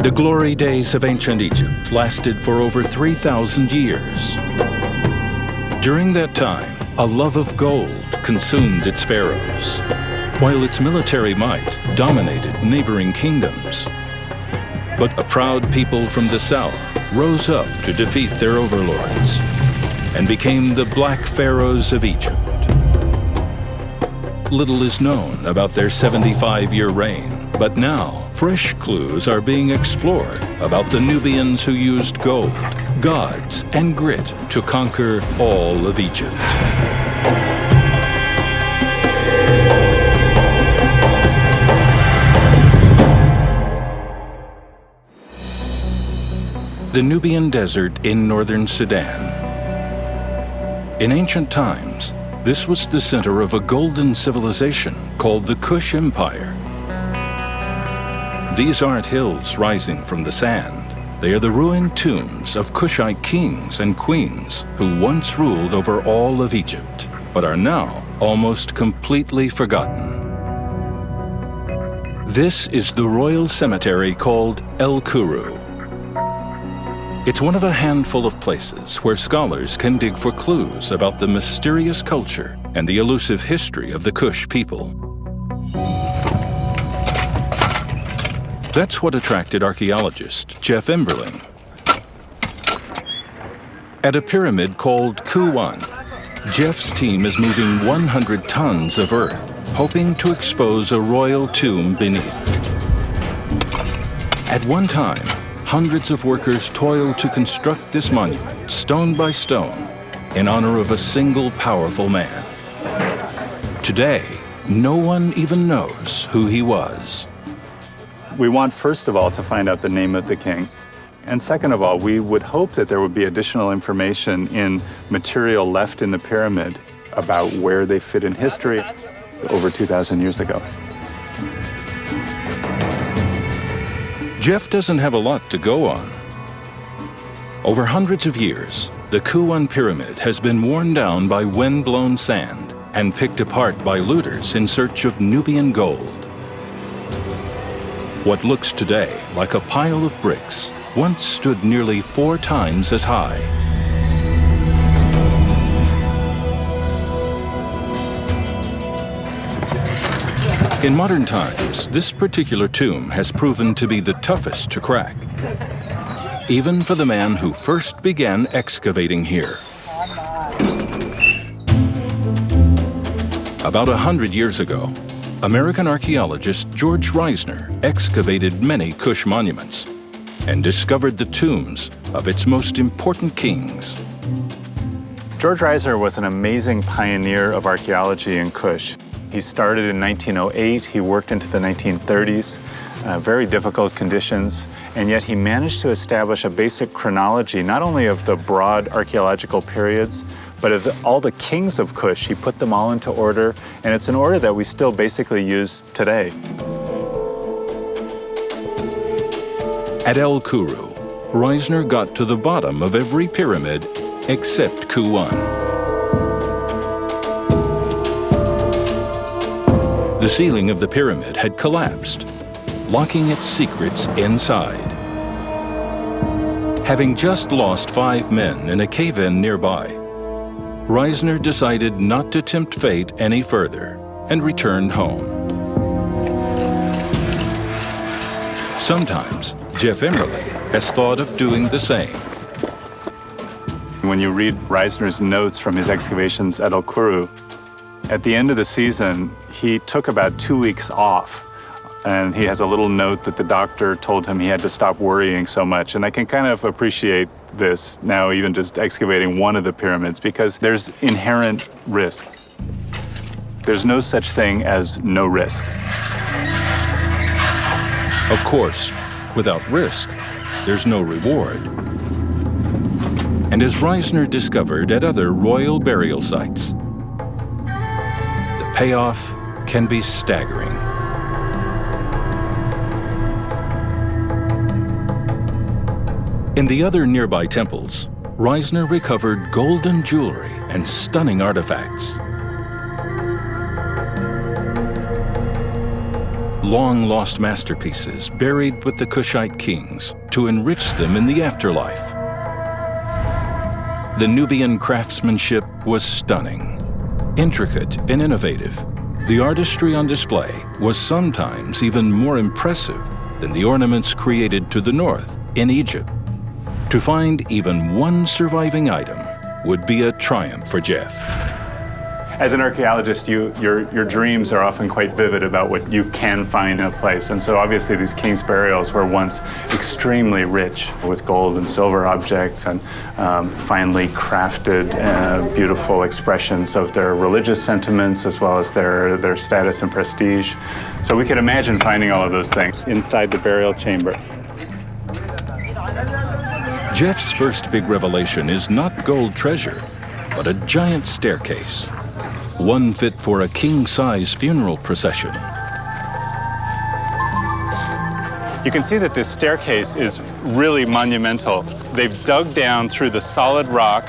The glory days of ancient Egypt lasted for over 3,000 years. During that time, a love of gold consumed its pharaohs, while its military might dominated neighboring kingdoms. But a proud people from the south rose up to defeat their overlords and became the Black Pharaohs of Egypt. Little is known about their 75-year reign, but now fresh clues are being explored about the Nubians who used gold, gods, and grit to conquer all of Egypt. The Nubian Desert in northern Sudan. In ancient times, this was the center of a golden civilization called the Kush Empire. These aren't hills rising from the sand. They are the ruined tombs of Kushite kings and queens who once ruled over all of Egypt, but are now almost completely forgotten. This is the royal cemetery called El Kuru. It's one of a handful of places where scholars can dig for clues about the mysterious culture and the elusive history of the Kush people. That's what attracted archaeologist Jeff Emberling. At a pyramid called Ku-1, Jeff's team is moving 100 tons of earth, hoping to expose a royal tomb beneath. At one time, hundreds of workers toiled to construct this monument, stone by stone, in honor of a single powerful man. Today, no one even knows who he was. We want, first of all, to find out the name of the king. And second of all, we would hope that there would be additional information in material left in the pyramid about where they fit in history over 2,000 years ago. Jeff doesn't have a lot to go on. Over hundreds of years, the Ku-1 pyramid has been worn down by wind-blown sand and picked apart by looters in search of Nubian gold. What looks today like a pile of bricks once stood nearly 4 times as high. In modern times, this particular tomb has proven to be the toughest to crack, even for the man who first began excavating here. About 100 years ago, American archaeologist George Reisner excavated many Kush monuments and discovered the tombs of its most important kings. George Reisner was an amazing pioneer of archaeology in Kush. He started in 1908, he worked into the 1930s, very difficult conditions, and yet he managed to establish a basic chronology, not only of the broad archaeological periods, but of all the kings of Kush. He put them all into order, and it's an order that we still basically use today. At El Kuru, Reisner got to the bottom of every pyramid except Ku-1. The ceiling of the pyramid had collapsed, locking its secrets inside. Having just lost 5 men in a cave-in nearby, Reisner decided not to tempt fate any further and returned home. Sometimes, Jeff Emberling has thought of doing the same. When you read Reisner's notes from his excavations at El Kuru, at the end of the season, he took about 2 weeks off, and he has a little note that the doctor told him he had to stop worrying so much. And I can kind of appreciate this now, even just excavating one of the pyramids, because there's inherent risk. There's no such thing as no risk. Of course, without risk, there's no reward. And as Reisner discovered at other royal burial sites, payoff can be staggering. In the other nearby temples, Reisner recovered golden jewelry and stunning artifacts. long-lost masterpieces buried with the Kushite kings to enrich them in the afterlife. The Nubian craftsmanship was stunning, intricate and innovative. The artistry on display was sometimes even more impressive than the ornaments created to the north in Egypt. To find even one surviving item would be a triumph for Jeff. As an archaeologist, your dreams are often quite vivid about what you can find in a place. And so obviously these king's burials were once extremely rich with gold and silver objects and finely crafted, beautiful expressions of their religious sentiments as well as their status and prestige. So we could imagine finding all of those things inside the burial chamber. Jeff's first big revelation is not gold treasure, but a giant staircase. One fit for a king-size funeral procession. You can see that this staircase is really monumental. They've dug down through the solid rock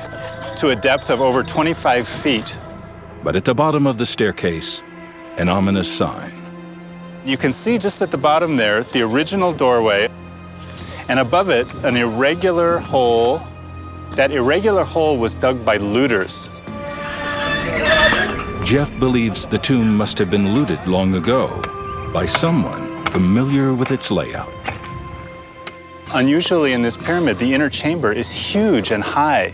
to a depth of over 25 feet. But at the bottom of the staircase, an ominous sign. You can see just at the bottom there, the original doorway, and above it, an irregular hole. That irregular hole was dug by looters. Jeff believes the tomb must have been looted long ago by someone familiar with its layout. Unusually in this pyramid, the inner chamber is huge and high.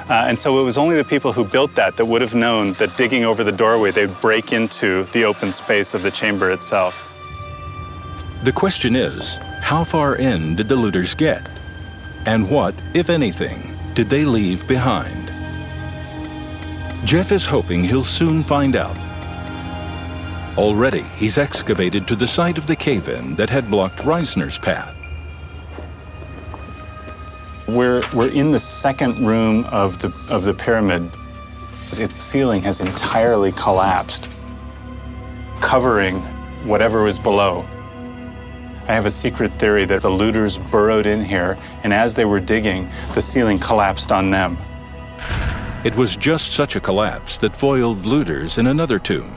And so it was only the people who built that would have known that digging over the doorway, they'd break into the open space of the chamber itself. The question is, how far in did the looters get? And what, if anything, did they leave behind? Jeff is hoping he'll soon find out. Already, he's excavated to the site of the cave-in that had blocked Reisner's path. We're in the second room of the pyramid. Its ceiling has entirely collapsed, covering whatever is below. I have a secret theory that the looters burrowed in here, and as they were digging, the ceiling collapsed on them. It was just such a collapse that foiled looters in another tomb,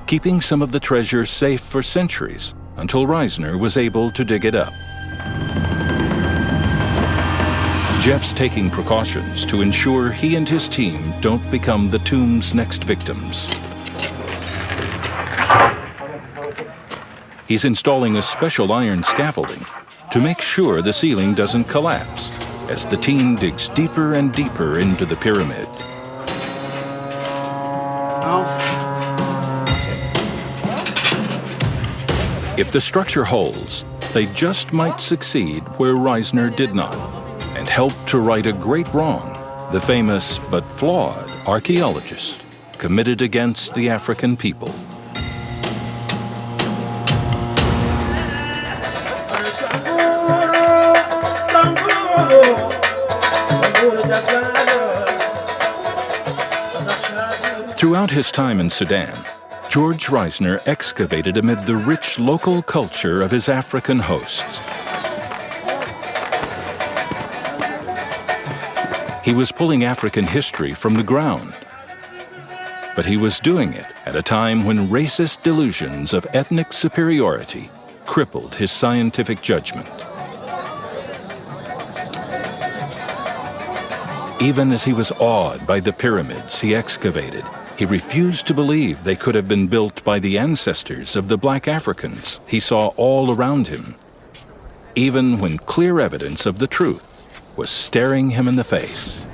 keeping some of the treasure safe for centuries until Reisner was able to dig it up. Jeff's taking precautions to ensure he and his team don't become the tomb's next victims. He's installing a special iron scaffolding to make sure the ceiling doesn't collapse as the team digs deeper and deeper into the pyramid. If the structure holds, they just might succeed where Reisner did not, and help to right a great wrong the famous but flawed archaeologist committed against the African people. Throughout his time in Sudan, George Reisner excavated amid the rich local culture of his African hosts. He was pulling African history from the ground, but he was doing it at a time when racist delusions of ethnic superiority crippled his scientific judgment. Even as he was awed by the pyramids he excavated, he refused to believe they could have been built by the ancestors of the black Africans he saw all around him, even when clear evidence of the truth was staring him in the face.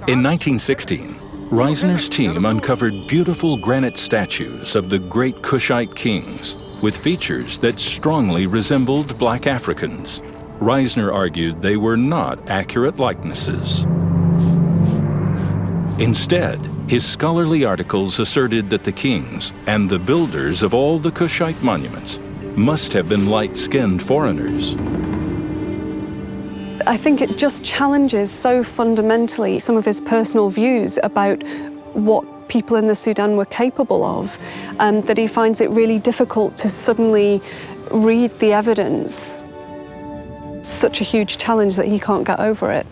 In 1916, Reisner's team uncovered beautiful granite statues of the great Kushite kings with features that strongly resembled black Africans. Reisner argued they were not accurate likenesses. Instead, his scholarly articles asserted that the kings and the builders of all the Kushite monuments must have been light-skinned foreigners. I think it just challenges so fundamentally some of his personal views about what people in the Sudan were capable of, that he finds it really difficult to suddenly read the evidence. Such a huge challenge that he can't get over it.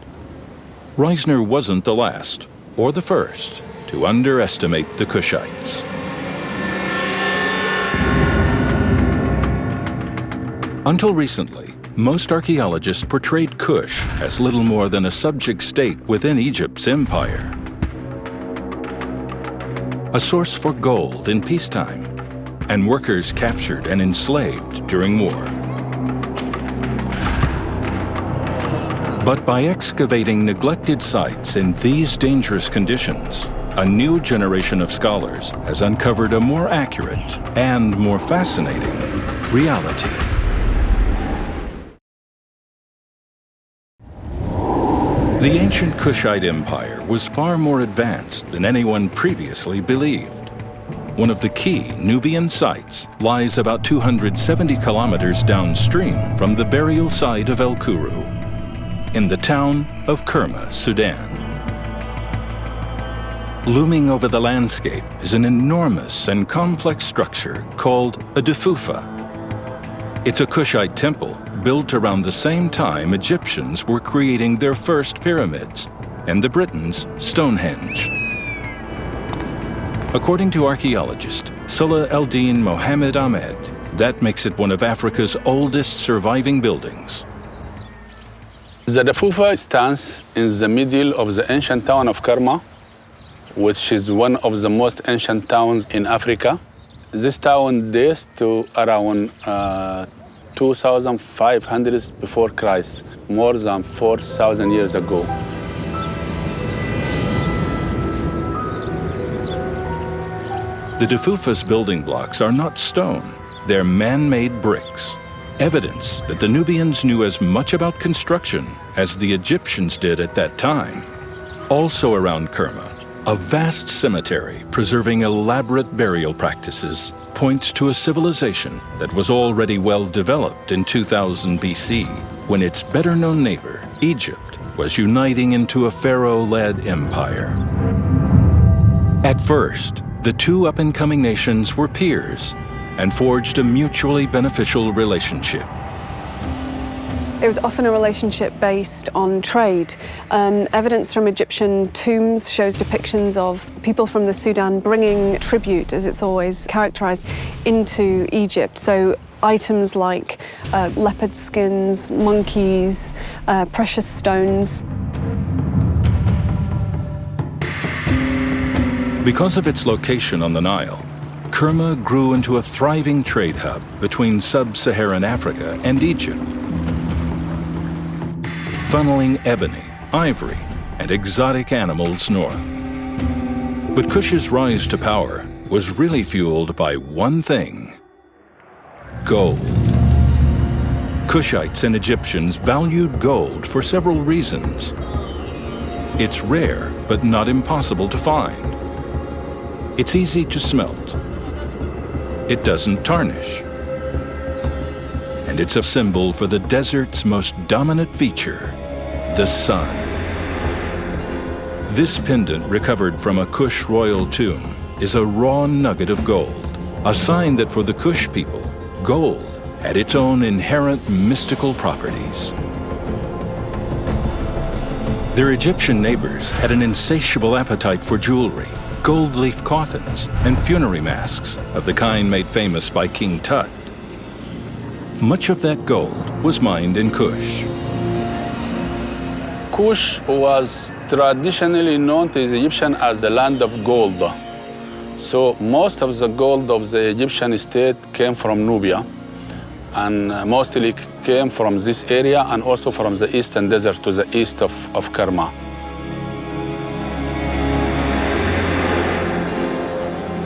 Reisner wasn't the last or the first to underestimate the Kushites. Until recently, most archaeologists portrayed Kush as little more than a subject state within Egypt's empire. A source for gold in peacetime, and workers captured and enslaved during war. But by excavating neglected sites in these dangerous conditions, a new generation of scholars has uncovered a more accurate and more fascinating reality. The ancient Kushite Empire was far more advanced than anyone previously believed. One of the key Nubian sites lies about 270 kilometers downstream from the burial site of El Kuru, in the town of Kerma, Sudan. Looming over the landscape is an enormous and complex structure called a Defufa. It's a Kushite temple built around the same time Egyptians were creating their first pyramids, and the Britons Stonehenge. According to archaeologist Salah Eldin Mohammed Ahmed, that makes it one of Africa's oldest surviving buildings. The Defufa stands in the middle of the ancient town of Kerma, which is one of the most ancient towns in Africa. This town dates to around 2,500 before Christ, more than 4,000 years ago. The Defufa's building blocks are not stone, they're man-made bricks, evidence that the Nubians knew as much about construction as the Egyptians did at that time. Also around Kerma, a vast cemetery preserving elaborate burial practices points to a civilization that was already well developed in 2000 BC, when its better-known neighbor, Egypt, was uniting into a Pharaoh-led empire. At first, the two up-and-coming nations were peers and forged a mutually beneficial relationship. It was often a relationship based on trade. Evidence from Egyptian tombs shows depictions of people from the Sudan bringing tribute, as it's always characterized, into Egypt. So items like leopard skins, monkeys, precious stones. Because of its location on the Nile, Kerma grew into a thriving trade hub between sub-Saharan Africa and Egypt, funneling ebony, ivory, and exotic animals north. But Kush's rise to power was really fueled by one thing: gold. Kushites and Egyptians valued gold for several reasons. It's rare, but not impossible to find. It's easy to smelt. It doesn't tarnish. And it's a symbol for the desert's most dominant feature, the sun. This pendant, recovered from a Kush royal tomb, is a raw nugget of gold, a sign that for the Kush people, gold had its own inherent mystical properties. Their Egyptian neighbors had an insatiable appetite for jewelry, gold leaf coffins, and funerary masks of the kind made famous by King Tut. Much of that gold was mined in Kush. Kush was traditionally known to the Egyptian as the land of gold. So most of the gold of the Egyptian state came from Nubia, and mostly came from this area and also from the eastern desert to the east of Kerma.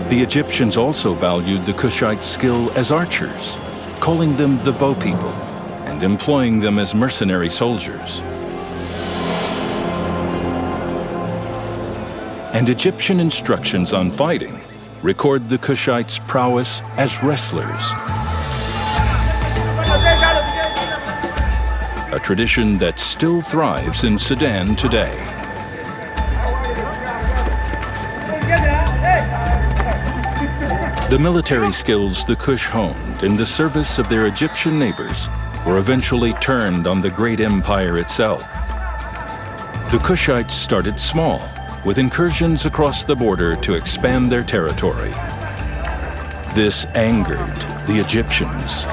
The Egyptians also valued the Kushite skill as archers, calling them the bow people and employing them as mercenary soldiers. And Egyptian instructions on fighting record the Kushites' prowess as wrestlers, a tradition that still thrives in Sudan today. The military skills the Kush honed in the service of their Egyptian neighbors were eventually turned on the great empire itself. The Kushites started small, with incursions across the border to expand their territory. This angered the Egyptians.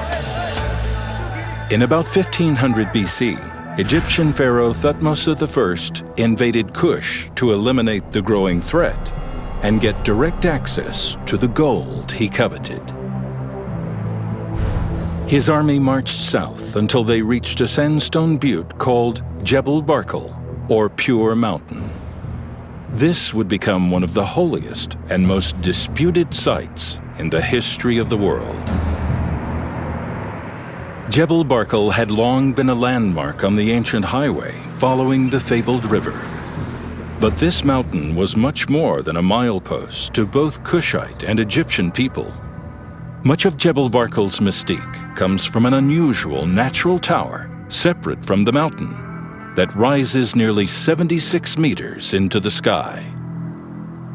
In about 1500 BC, Egyptian pharaoh Thutmose I invaded Kush to eliminate the growing threat and get direct access to the gold he coveted. His army marched south until they reached a sandstone butte called Jebel Barkal, or Pure Mountain. This would become one of the holiest and most disputed sites in the history of the world. Jebel Barkal had long been a landmark on the ancient highway following the fabled river. But this mountain was much more than a milepost to both Kushite and Egyptian people. Much of Jebel Barkal's mystique comes from an unusual natural tower separate from the mountain that rises nearly 76 meters into the sky.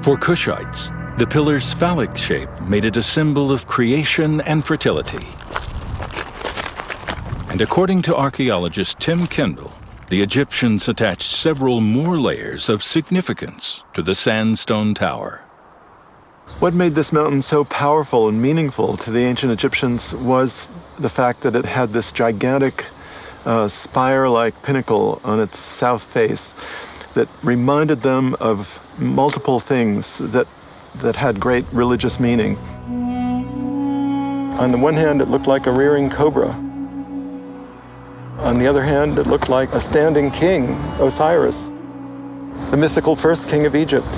For Kushites, the pillar's phallic shape made it a symbol of creation and fertility. And according to archaeologist Tim Kendall, the Egyptians attached several more layers of significance to the sandstone tower. What made this mountain so powerful and meaningful to the ancient Egyptians was the fact that it had this gigantic spire-like pinnacle on its south face that reminded them of multiple things that had great religious meaning. On the one hand, it looked like a rearing cobra. On the other hand, it looked like a standing king, Osiris, the mythical first king of Egypt.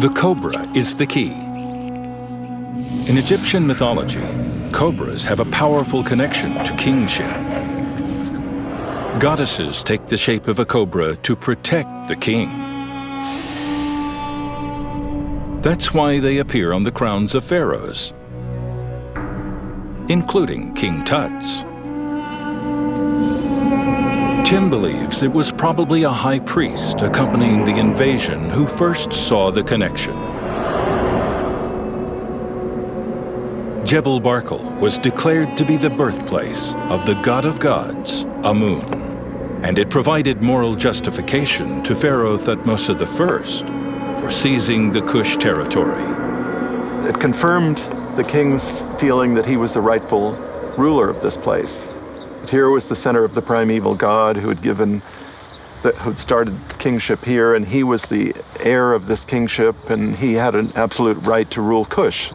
The cobra is the key. In Egyptian mythology, cobras have a powerful connection to kingship. Goddesses take the shape of a cobra to protect the king. That's why they appear on the crowns of pharaohs, including King Tut's. Tim believes it was probably a high priest accompanying the invasion who first saw the connection. Jebel Barkal was declared to be the birthplace of the god of gods, Amun, and it provided moral justification to Pharaoh Thutmose I for seizing the Kush territory. It confirmed the king's feeling that he was the rightful ruler of this place. Here was the center of the primeval god who'd started kingship here, and he was the heir of this kingship, and he had an absolute right to rule Kush.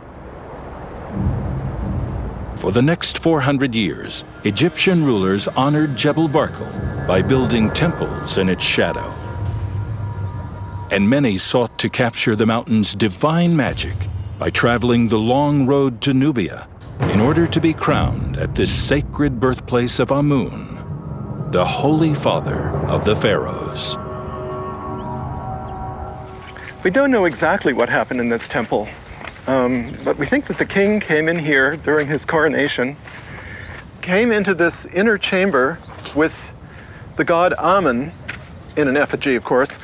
For the next 400 years, Egyptian rulers honored Jebel Barkal by building temples in its shadow. And many sought to capture the mountain's divine magic by traveling the long road to Nubia in order to be crowned at this sacred birthplace of Amun, the holy father of the pharaohs. We don't know exactly what happened in this temple, but we think that the king came in here during his coronation, came into this inner chamber with the god Amun, in an effigy, of course.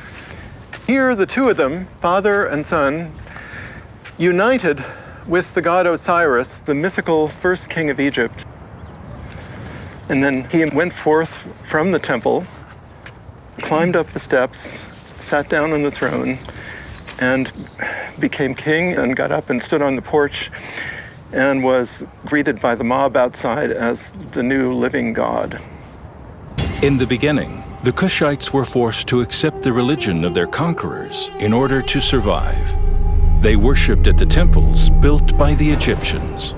Here, the two of them, father and son, united with the god Osiris, the mythical first king of Egypt. And then he went forth from the temple, climbed up the steps, sat down on the throne, and became king, and got up and stood on the porch and was greeted by the mob outside as the new living god. In the beginning, the Kushites were forced to accept the religion of their conquerors in order to survive. They worshipped at the temples built by the Egyptians.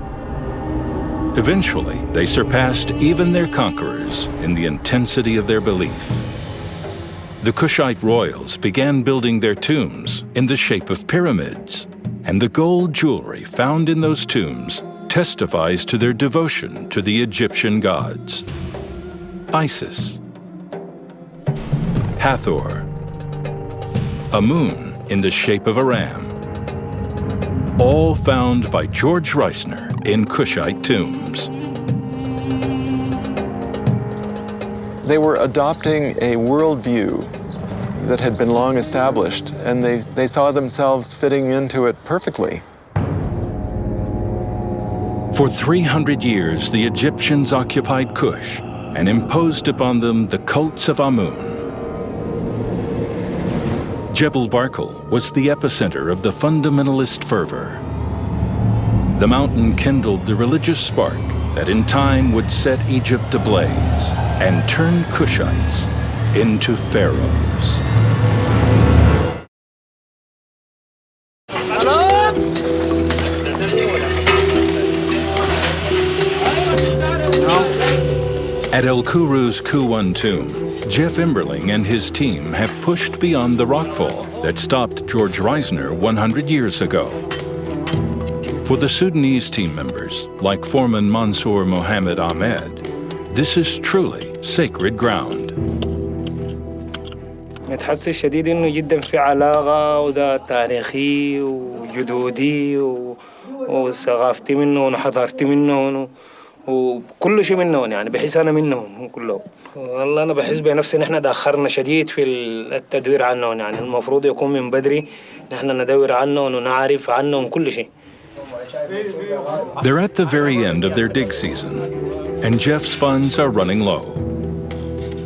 Eventually, they surpassed even their conquerors in the intensity of their belief. The Kushite royals began building their tombs in the shape of pyramids, and the gold jewelry found in those tombs testifies to their devotion to the Egyptian gods. Isis, Hathor, Amun in the shape of a ram, all found by George Reisner in Kushite tombs. They were adopting a worldview that had been long established, and they saw themselves fitting into it perfectly. For 300 years, the Egyptians occupied Kush and imposed upon them the cults of Amun. Jebel Barkal was the epicenter of the fundamentalist fervor. The mountain kindled the religious spark that in time would set Egypt ablaze and turn Cushites into pharaohs. At El Kuru's Kuwan tomb, Jeff Imberling and his team have pushed beyond the rockfall that stopped George Reisner 100 years ago. For the Sudanese team members, like foreman Mansour Mohammed Ahmed, this is truly sacred ground. متحسس شديد إنه جدا في علاقة وده تاريخي وجدودي وثقافتي منهم وحضارتي منهم وكل شيء منهم يعني بحس أنا منهم كلهم. والله أنا بحس بنفسي نحن تأخرنا شديد في التدوير عنهم يعني المفروض يكون من بدري نحن ندور عنهم ونعرف عنهم كل شيء. They're at the very end of their dig season, and Jeff's funds are running low.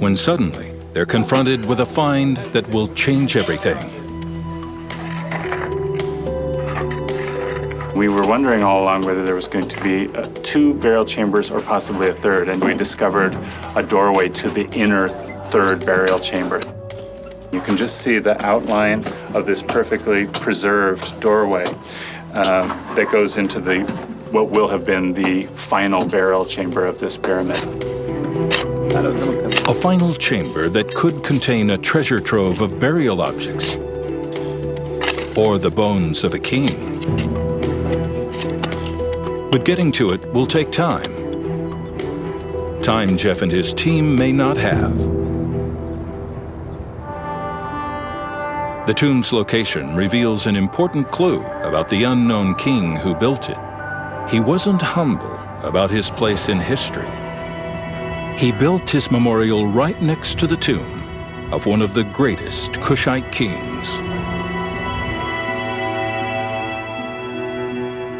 When suddenly, they're confronted with a find that will change everything. We were wondering all along whether there was going to be 2 burial chambers or possibly a third, and we discovered a doorway to the inner third burial chamber. You can just see the outline of this perfectly preserved doorway that goes into what will have been the final burial chamber of this pyramid. A final chamber that could contain a treasure trove of burial objects or the bones of a king. But getting to it will take time. Time Jeff and his team may not have. The tomb's location reveals an important clue about the unknown king who built it. He wasn't humble about his place in history. He built his memorial right next to the tomb of one of the greatest Kushite kings.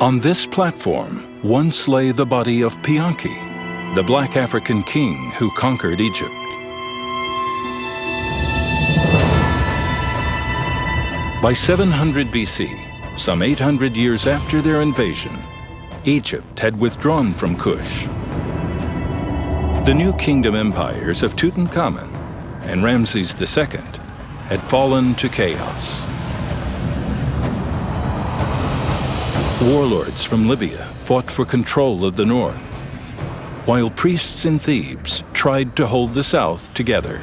On this platform once lay the body of Pianki, the black African king who conquered Egypt. By 700 BC, some 800 years after their invasion, Egypt had withdrawn from Kush. The new kingdom empires of Tutankhamun and Ramses II had fallen to chaos. Warlords from Libya fought for control of the north, while priests in Thebes tried to hold the south together.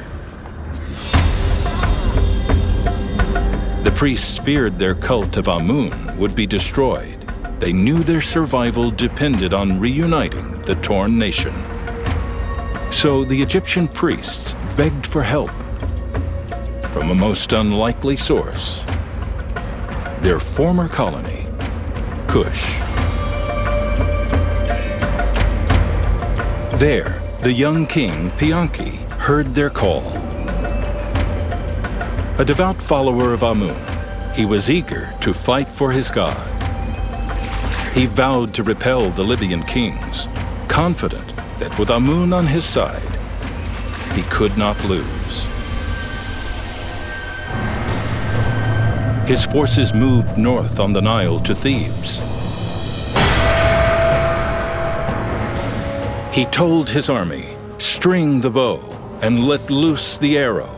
The priests feared their cult of Amun would be destroyed. They knew their survival depended on reuniting the torn nation. So the Egyptian priests begged for help from a most unlikely source, their former colony, Kush. There, the young king, Pianki, heard their call. A devout follower of Amun, he was eager to fight for his god. He vowed to repel the Libyan kings, confident that with Amun on his side, he could not lose. His forces moved north on the Nile to Thebes. He told his army, "String the bow and let loose the arrow.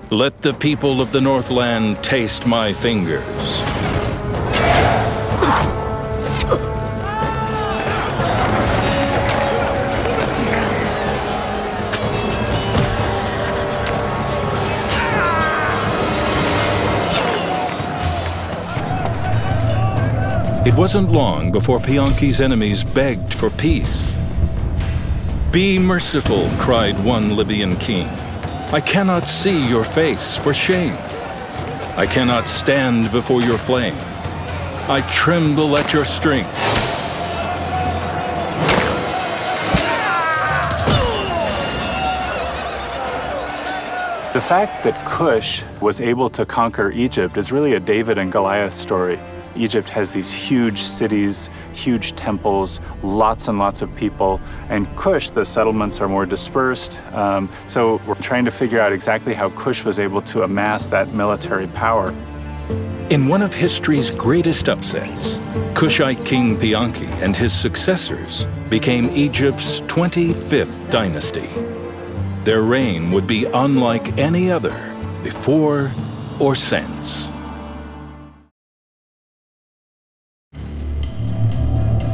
Let the people of the Northland taste my fingers." It wasn't long before Pianki's enemies begged for peace. "Be merciful," cried one Libyan king. "I cannot see your face for shame. I cannot stand before your flame. I tremble at your strength." The fact that Cush was able to conquer Egypt is really a David and Goliath story. Egypt has these huge cities, huge temples, lots and lots of people. And Kush, the settlements are more dispersed. So we're trying to figure out exactly how Kush was able to amass that military power. In one of history's greatest upsets, Kushite King Pianki and his successors became Egypt's 25th dynasty. Their reign would be unlike any other before or since.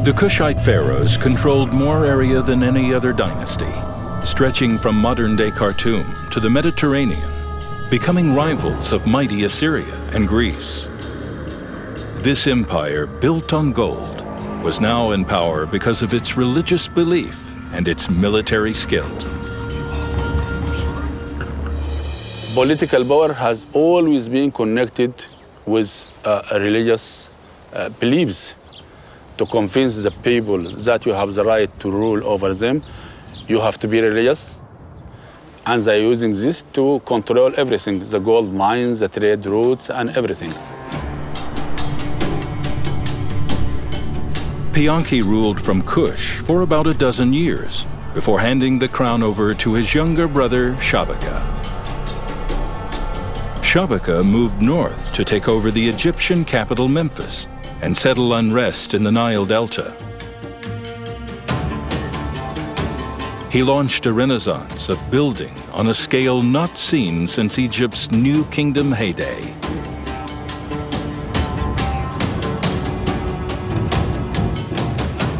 The Kushite pharaohs controlled more area than any other dynasty, stretching from modern-day Khartoum to the Mediterranean, becoming rivals of mighty Assyria and Greece. This empire, built on gold, was now in power because of its religious belief and its military skill. Political power has always been connected with religious beliefs. To convince the people that you have the right to rule over them, you have to be religious. And they're using this to control everything, the gold mines, the trade routes, and everything. Pianki ruled from Kush for about a dozen years before handing the crown over to his younger brother, Shabaka. Shabaka moved north to take over the Egyptian capital, Memphis, and settle unrest in the Nile Delta. He launched a renaissance of building on a scale not seen since Egypt's New Kingdom heyday.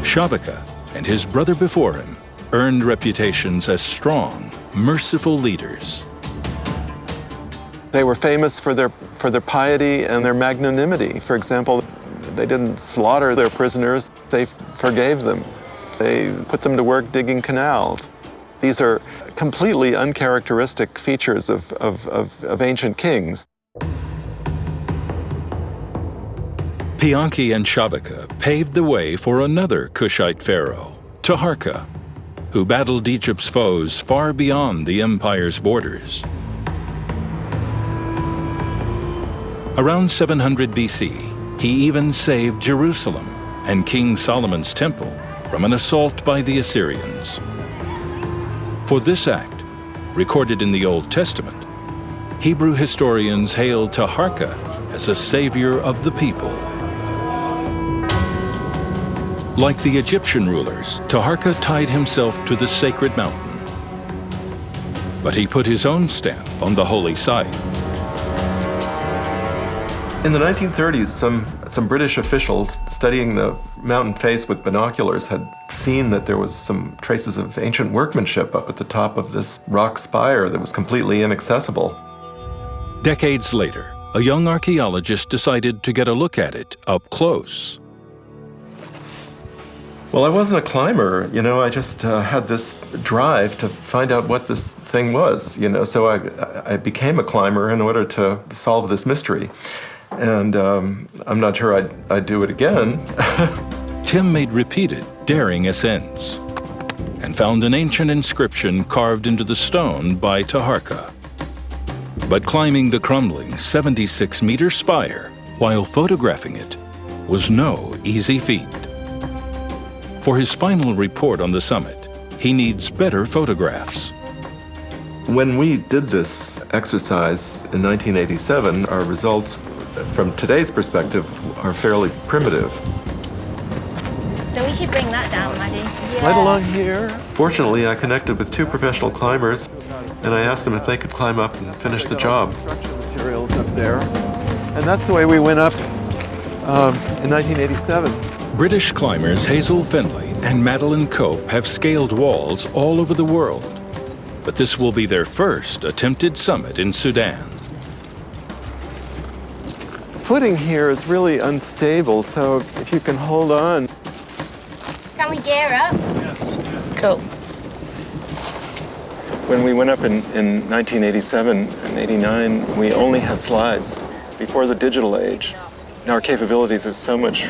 Shabaka and his brother before him earned reputations as strong, merciful leaders. They were famous for their piety and their magnanimity. For example, they didn't slaughter their prisoners, they forgave them. They put them to work digging canals. These are completely uncharacteristic features of ancient kings. Pianki and Shabaka paved the way for another Kushite pharaoh, Taharka, who battled Egypt's foes far beyond the empire's borders. Around 700 BC, he even saved Jerusalem and King Solomon's temple from an assault by the Assyrians. For this act, recorded in the Old Testament, Hebrew historians hail Taharka as a savior of the people. Like the Egyptian rulers, Taharka tied himself to the sacred mountain. But he put his own stamp on the holy site. In the 1930s, some British officials studying the mountain face with binoculars had seen that there was some traces of ancient workmanship up at the top of this rock spire that was completely inaccessible. Decades later, a young archaeologist decided to get a look at it up close. Well, I wasn't a climber, I just had this drive to find out what this thing was, so I became a climber in order to solve this mystery. And I'm not sure I'd do it again. Tim made repeated, daring ascents and found an ancient inscription carved into the stone by Taharka. But climbing the crumbling 76-meter spire while photographing it was no easy feat. For his final report on the summit, he needs better photographs. When we did this exercise in 1987, our results from today's perspective are fairly primitive. So we should bring that down, Maddie. Right along here. Fortunately, I connected with two professional climbers, and I asked them if they could climb up and finish the job. Construction materials up there, and that's the way we went up in 1987. British climbers Hazel Findlay and Madeline Cope have scaled walls all over the world, but this will be their first attempted summit in Sudan. Footing here is really unstable, so if you can hold on. Can we gear up? Cool. When we went up in 1987 and 89, we only had slides. Before the digital age, our capabilities are so much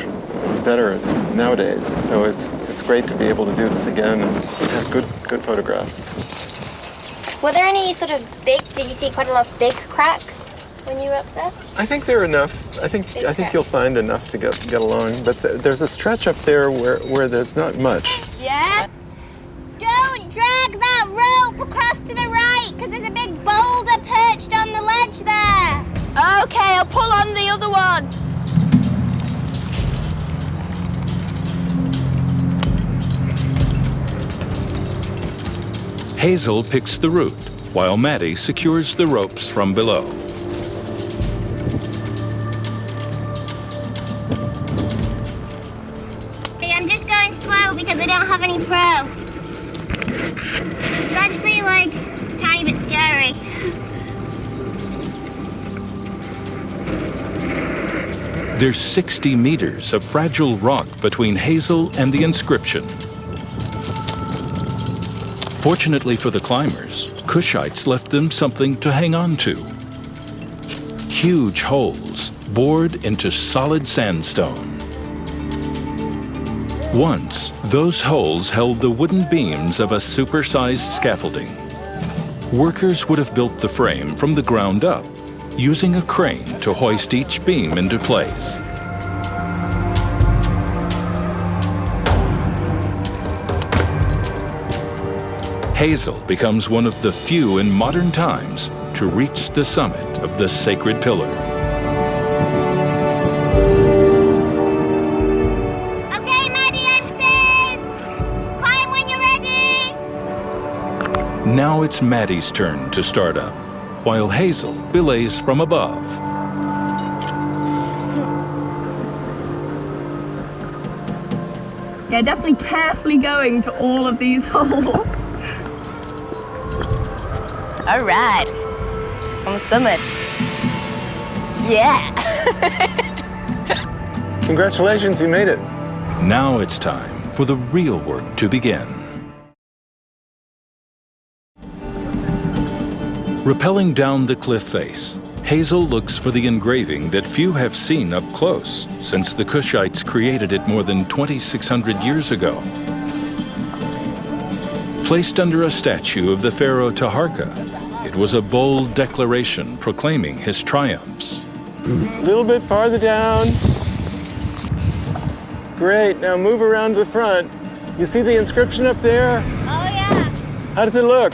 better nowadays, so it's great to be able to do this again and have good photographs. Were there any sort of did you see quite a lot of big cracks? when you were up there? I think they're enough. I think you'll find enough to get along. But there's a stretch up there where there's not much. Yeah? Don't drag that rope across to the right, because there's a big boulder perched on the ledge there. Okay, I'll pull on the other one. Hazel picks the route, while Maddie secures the ropes from below. Hey, I'm just going slow because I don't have any pro. It's actually, like, a tiny bit scary. There's 60 meters of fragile rock between Hazel and the inscription. Fortunately for the climbers, Cushites left them something to hang on to. Huge holes bored into solid sandstone. Once, those holes held the wooden beams of a supersized scaffolding. Workers would have built the frame from the ground up, using a crane to hoist each beam into place. Hazel becomes one of the few in modern times to reach the summit of the sacred pillar. Okay, Maddie, I'm safe. Climb when you're ready. Now it's Maddie's turn to start up, while Hazel belays from above. Yeah, definitely carefully going to all of these holes. All right, on the summit. Yeah. Congratulations, you made it. Now it's time for the real work to begin. Rappelling down the cliff face, Hazel looks for the engraving that few have seen up close since the Cushites created it more than 2,600 years ago. Placed under a statue of the Pharaoh Taharka, it was a bold declaration proclaiming his triumphs. A little bit farther down. Great, now move around to the front. You see the inscription up there? Oh, yeah. How does it look?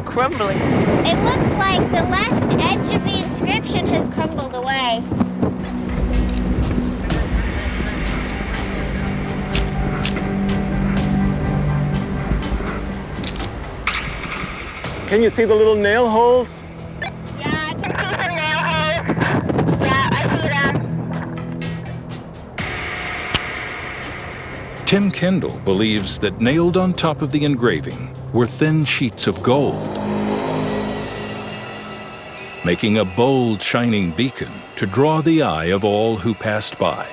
Crumbling. It looks like the left edge of the inscription has crumbled away. Can you see the little nail holes? Yeah, I can see some nail holes. Yeah, I see them. Tim Kendall believes that nailed on top of the engraving were thin sheets of gold, making a bold, shining beacon to draw the eye of all who passed by.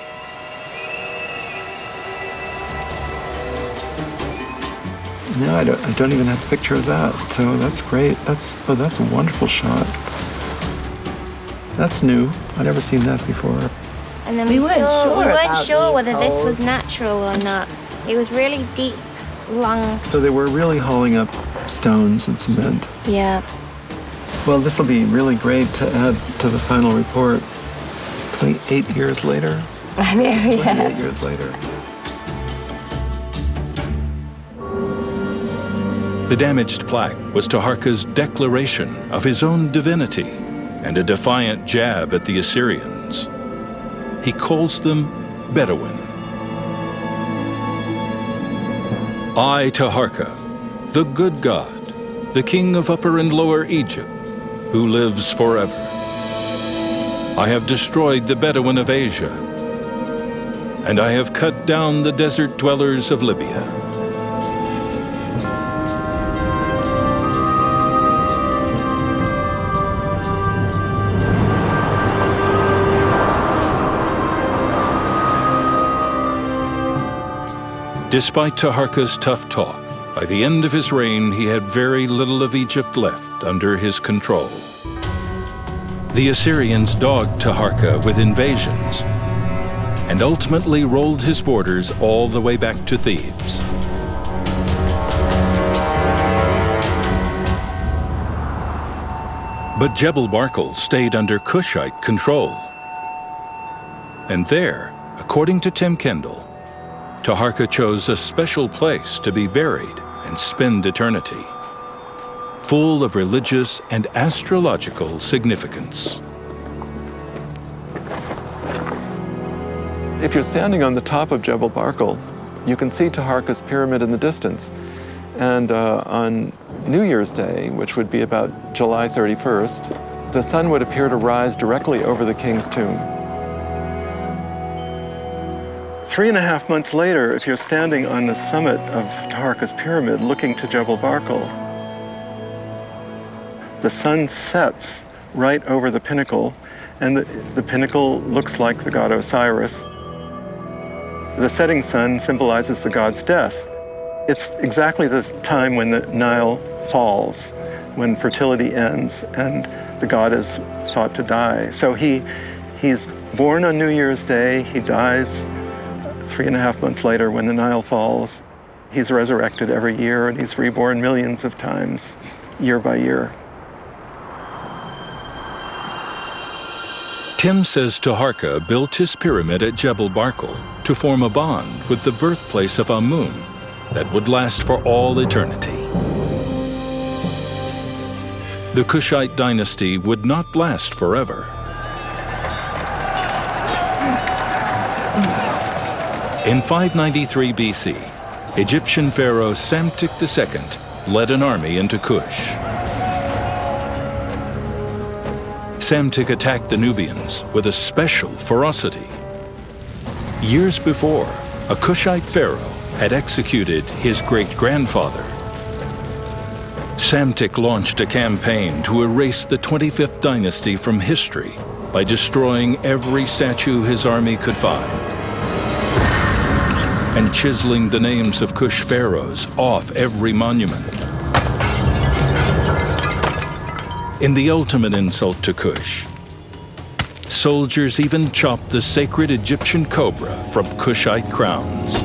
No, I don't even have a picture of that. So that's great. That's a wonderful shot. That's new. I've never seen that before. And then We we weren't sure sure about whether these this was holes. natural or not. It was really deep, long. So they were really hauling up stones and cement. Yeah. Well, this will be really great to add to the final report. 8 years later. I know, 28 years later. The damaged plaque was Taharka's declaration of his own divinity and a defiant jab at the Assyrians. He calls them Bedouin. I, Taharka, the good God, the king of Upper and Lower Egypt, who lives forever. I have destroyed the Bedouin of Asia, and I have cut down the desert dwellers of Libya. Despite Taharka's tough talk, by the end of his reign, he had very little of Egypt left under his control. The Assyrians dogged Taharka with invasions and ultimately rolled his borders all the way back to Thebes. But Jebel Barkal stayed under Kushite control. And there, according to Tim Kendall, Taharqa chose a special place to be buried and spend eternity, full of religious and astrological significance. If you're standing on the top of Jebel Barkal, you can see Taharqa's pyramid in the distance. And on New Year's Day, which would be about July 31st, the sun would appear to rise directly over the king's tomb. 3.5 months later, if you're standing on the summit of Taharqa's pyramid looking to Jebel Barkal, the sun sets right over the pinnacle, and the pinnacle looks like the god Osiris. The setting sun symbolizes the god's death. It's exactly the time when the Nile falls, when fertility ends and the god is thought to die. So he's born on New Year's Day, he dies 3.5 months later when the Nile falls. He's resurrected every year and he's reborn millions of times, year by year. Tim says Taharqa built his pyramid at Jebel Barkal to form a bond with the birthplace of Amun that would last for all eternity. The Kushite dynasty would not last forever. In 593 BC, Egyptian pharaoh Psamtik II led an army into Kush. Psamtik attacked the Nubians with a special ferocity. Years before, a Kushite pharaoh had executed his great-grandfather. Psamtik launched a campaign to erase the 25th dynasty from history by destroying every statue his army could find and chiseling the names of Kush pharaohs off every monument. In the ultimate insult to Kush, soldiers even chopped the sacred Egyptian cobra from Kushite crowns.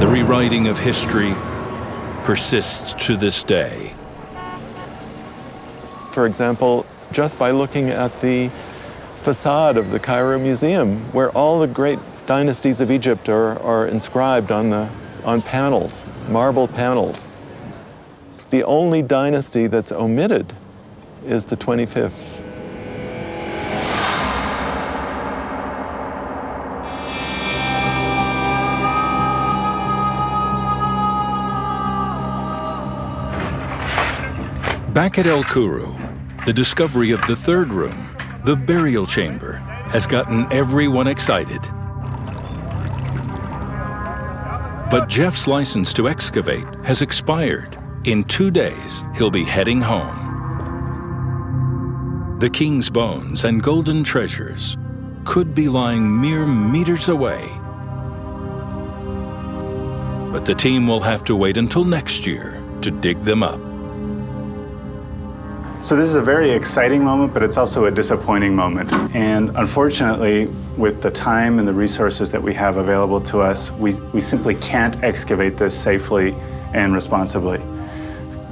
The rewriting of history persists to this day. For example, just by looking at the facade of the Cairo Museum, where all the great dynasties of Egypt are inscribed on panels, marble panels. The only dynasty that's omitted is the 25th. Back at El Kuru, the discovery of the third room, the burial chamber, has gotten everyone excited. But Jeff's license to excavate has expired. In 2 days, he'll be heading home. The king's bones and golden treasures could be lying mere meters away. But the team will have to wait until next year to dig them up. So this is a very exciting moment, but it's also a disappointing moment. And unfortunately, with the time and the resources that we have available to us, we simply can't excavate this safely and responsibly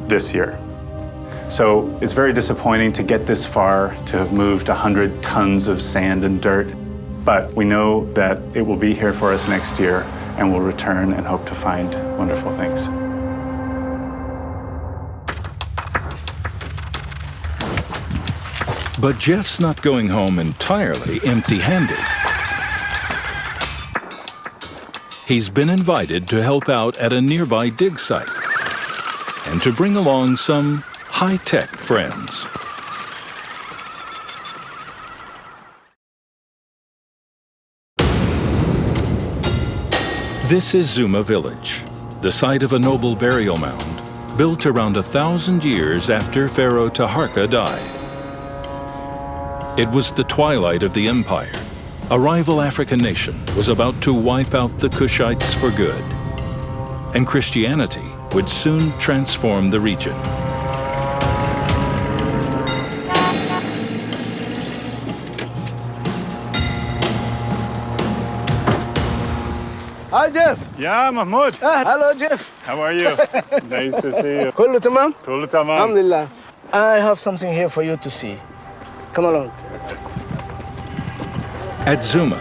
this year. So it's very disappointing to get this far, to have moved 100 tons of sand and dirt. But we know that it will be here for us next year, and we'll return and hope to find wonderful things. But Jeff's not going home entirely empty-handed. He's been invited to help out at a nearby dig site and to bring along some high-tech friends. This is Zuma Village, the site of a noble burial mound built around 1,000 years after Pharaoh Taharqa died. It was the twilight of the empire. A rival African nation was about to wipe out the Kushites for good, and Christianity would soon transform the region. Hi, Jeff. Yeah, Mahmoud. Hello, Jeff. How are you? Nice to see you. كله تمام؟ كله تمام. الحمد لله. I have something here for you to see. Come along. At Zuma,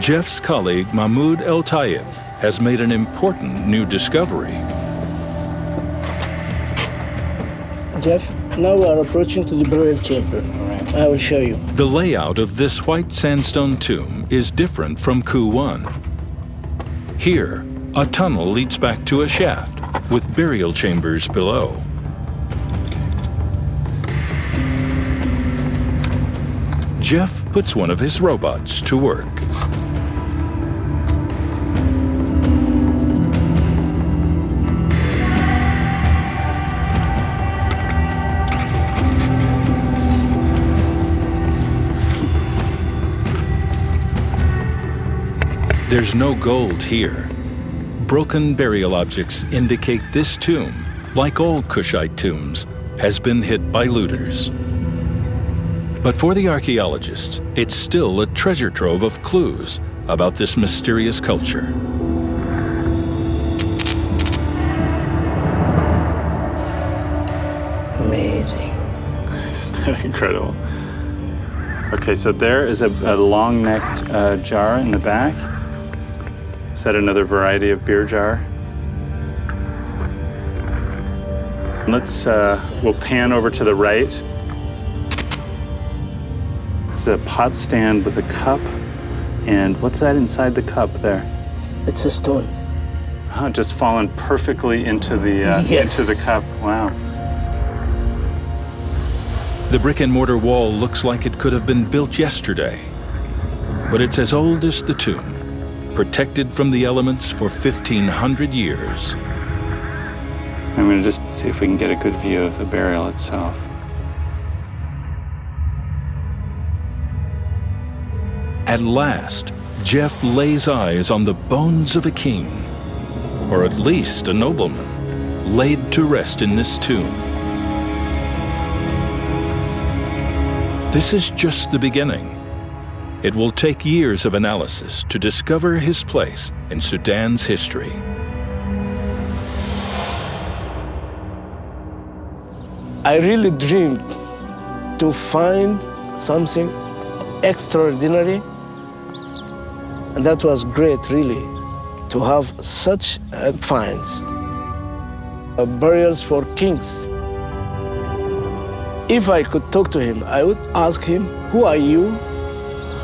Jeff's colleague Mahmoud El Tayyib has made an important new discovery. Jeff, now we are approaching to the burial chamber. I will show you. The layout of this white sandstone tomb is different from Khu 1. Here, a tunnel leads back to a shaft with burial chambers below. Jeff puts one of his robots to work. There's no gold here. Broken burial objects indicate this tomb, like all Kushite tombs, has been hit by looters. But for the archaeologists, it's still a treasure trove of clues about this mysterious culture. Amazing. Isn't that incredible? Okay, so there is a long-necked jar in the back. Is that another variety of beer jar? We'll pan over to the right. There's a pot stand with a cup. And what's that inside the cup there? It's a stone. Just fallen perfectly into the cup. Wow. The brick and mortar wall looks like it could have been built yesterday, but it's as old as the tomb, protected from the elements for 1,500 years. I'm going to just see if we can get a good view of the burial itself. At last, Jeff lays eyes on the bones of a king, or at least a nobleman, laid to rest in this tomb. This is just the beginning. It will take years of analysis to discover his place in Sudan's history. I really dreamed to find something extraordinary, and that was great, really, to have such finds. Burials for kings. If I could talk to him, I would ask him, who are you?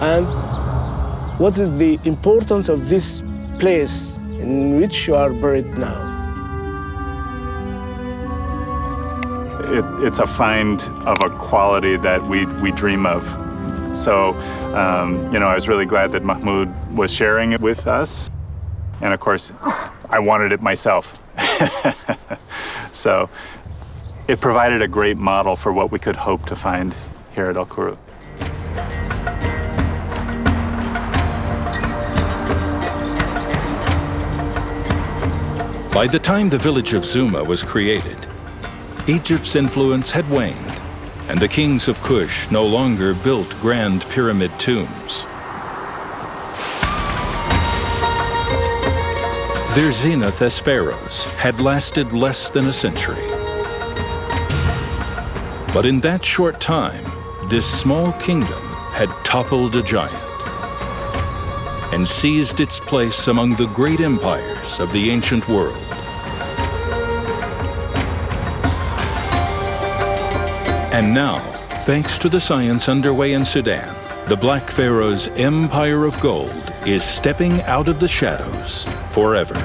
And what is the importance of this place in which you are buried now? It's a find of a quality that we dream of. So, I was really glad that Mahmoud was sharing it with us. And of course, I wanted it myself. So it provided a great model for what we could hope to find here at El Khuru. By the time the village of Zuma was created, Egypt's influence had waned, and the kings of Kush no longer built grand pyramid tombs. Their zenith as pharaohs had lasted less than a century. But in that short time, this small kingdom had toppled a giant and seized its place among the great empires of the ancient world. And now, thanks to the science underway in Sudan, the Black Pharaoh's empire of gold is stepping out of the shadows forever.